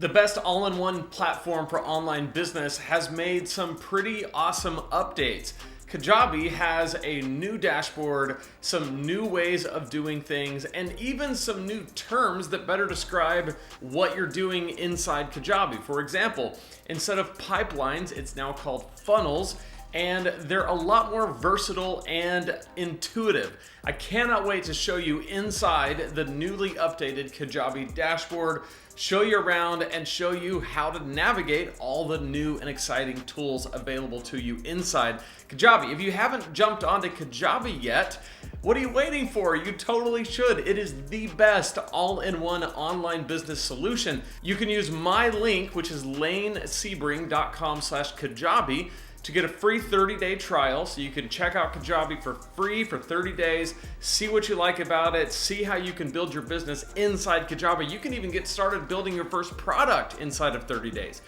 The best all-in-one platform for online business has made some pretty awesome updates. Kajabi has a new dashboard, some new ways of doing things, and even some new terms that better describe what you're doing inside Kajabi. For example, instead of pipelines, it's now called funnels, and they're a lot more versatile and intuitive. I cannot wait to show you inside the newly updated Kajabi dashboard, show you around, and show you how to navigate all the new and exciting tools available to you inside Kajabi. If you haven't jumped onto Kajabi yet, what are you waiting for? You totally should. It is the best all-in-one online business solution. You can use my link, which is lanesebring.com/Kajabi, to get a free 30-day trial, so you can check out Kajabi for free for 30 days, see what you like about it, see how you can build your business inside Kajabi. You can even get started building your first product inside of 30 days.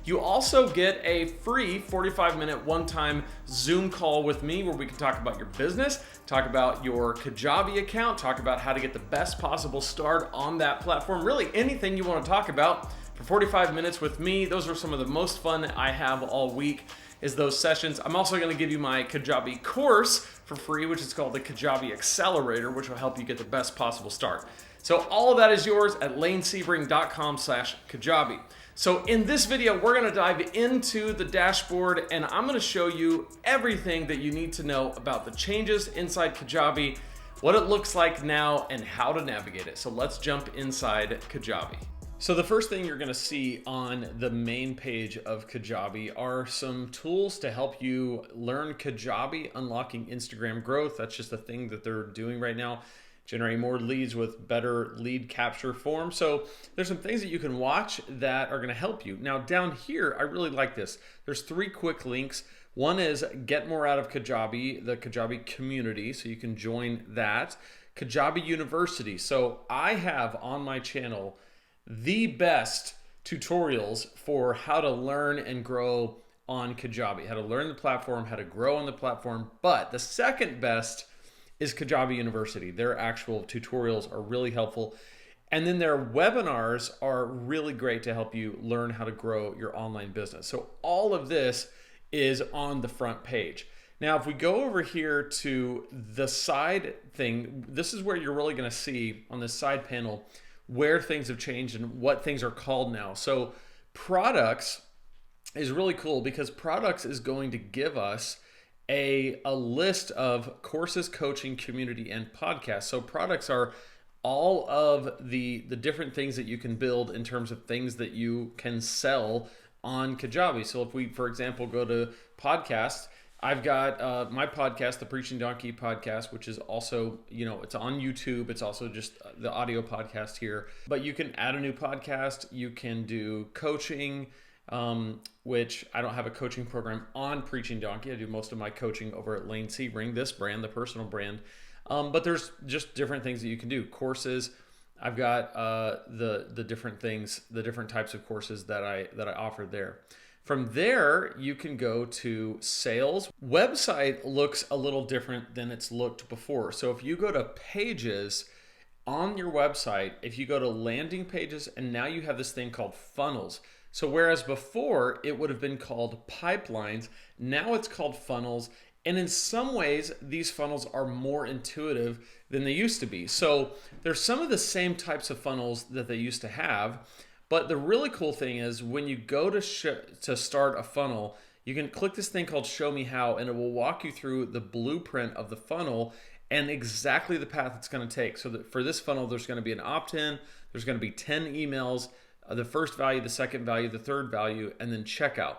You also get a free 45-minute one-time Zoom call with me where we can talk about your business, talk about your Kajabi account, talk about how to get the best possible start on that platform, really anything you want to talk about for 45 minutes with me. Those are some of the most fun I have all week, is those sessions. I'm also going to give you my Kajabi course for free, which is called the Kajabi Accelerator, which will help you get the best possible start. So all of that is yours at lanesebring.com/Kajabi. So in this video, we're going to dive into the dashboard, and I'm going to show you everything that you need to know about the changes inside Kajabi, what it looks like now, and how to navigate it. So let's jump inside Kajabi. So the first thing you're going to see on the main page of Kajabi are some tools to help you learn Kajabi, unlocking Instagram growth. That's just the thing that they're doing right now, generating more leads with better lead capture form. So there's some things that you can watch that are going to help you. Now down here, I really like this. There's 3 quick links. One is get more out of Kajabi, the Kajabi community, so you can join that. Kajabi University. So I have on my channel the best tutorials for how to learn and grow on Kajabi, how to learn the platform, how to grow on the platform. But the second best is Kajabi University. Their actual tutorials are really helpful. And then their webinars are really great to help you learn how to grow your online business. So all of this is on the front page. Now, if we go over here to the side thing, this is where you're really going to see on this side panel where things have changed and what things are called now. So products is really cool because products is going to give us a list of courses, coaching, community, and podcasts. So products are all of the different things that you can build in terms of things that you can sell on Kajabi. So if we, for example, go to podcasts, I've got my podcast, the Preaching Donkey podcast, which is also, it's on YouTube. It's also just the audio podcast here. But you can add a new podcast. You can do coaching, which I don't have a coaching program on Preaching Donkey. I do most of my coaching over at Lane Sebring, this brand, the personal brand. But there's just different things that you can do. Courses. I've got the different things, the different types of courses that I offer there. From there, you can go to sales. Website looks a little different than it's looked before. So if you go to pages on your website, if you go to landing pages, and now you have this thing called funnels. So whereas before it would have been called pipelines, now it's called funnels. And in some ways, these funnels are more intuitive than they used to be. So there's some of the same types of funnels that they used to have. But the really cool thing is when you go to start a funnel, you can click this thing called Show Me How, and it will walk you through the blueprint of the funnel and exactly the path it's going to take. So that for this funnel, there's going to be an opt-in, there's going to be 10 emails, the first value, the second value, the third value, and then checkout.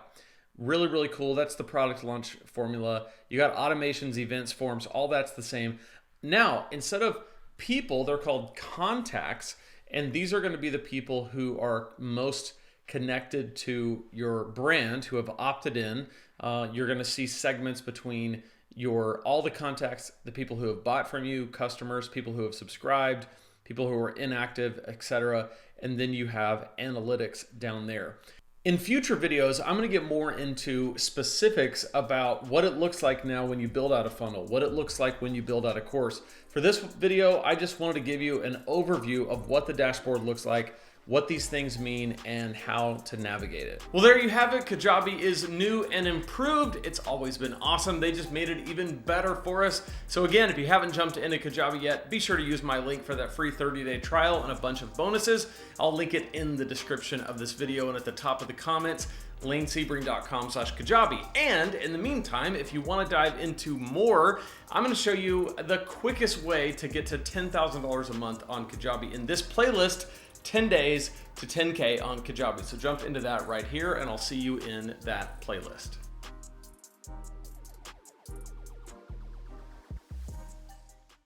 Really, really cool. That's the product launch formula. You got automations, events, forms, all that's the same. Now, instead of people, they're called contacts. And these are going to be the people who are most connected to your brand, who have opted in. You're going to see segments between all the contacts, the people who have bought from you, customers, people who have subscribed, people who are inactive, etc. And then you have analytics down there. In future videos, I'm going to get more into specifics about what it looks like now when you build out a funnel, what it looks like when you build out a course. For this video, I just wanted to give you an overview of what the dashboard looks like, what these things mean and how to navigate it. Well, there you have it. Kajabi is new and improved. It's always been awesome. They just made it even better for us. So again, if you haven't jumped into Kajabi yet, be sure to use my link for that free 30-day trial and a bunch of bonuses. I'll link it in the description of this video and at the top of the comments, lanesebring.com/Kajabi. And in the meantime, if you want to dive into more, I'm going to show you the quickest way to get to $10,000 a month on Kajabi in this playlist, 10 days to 10K on Kajabi. So jump into that right here and I'll see you in that playlist.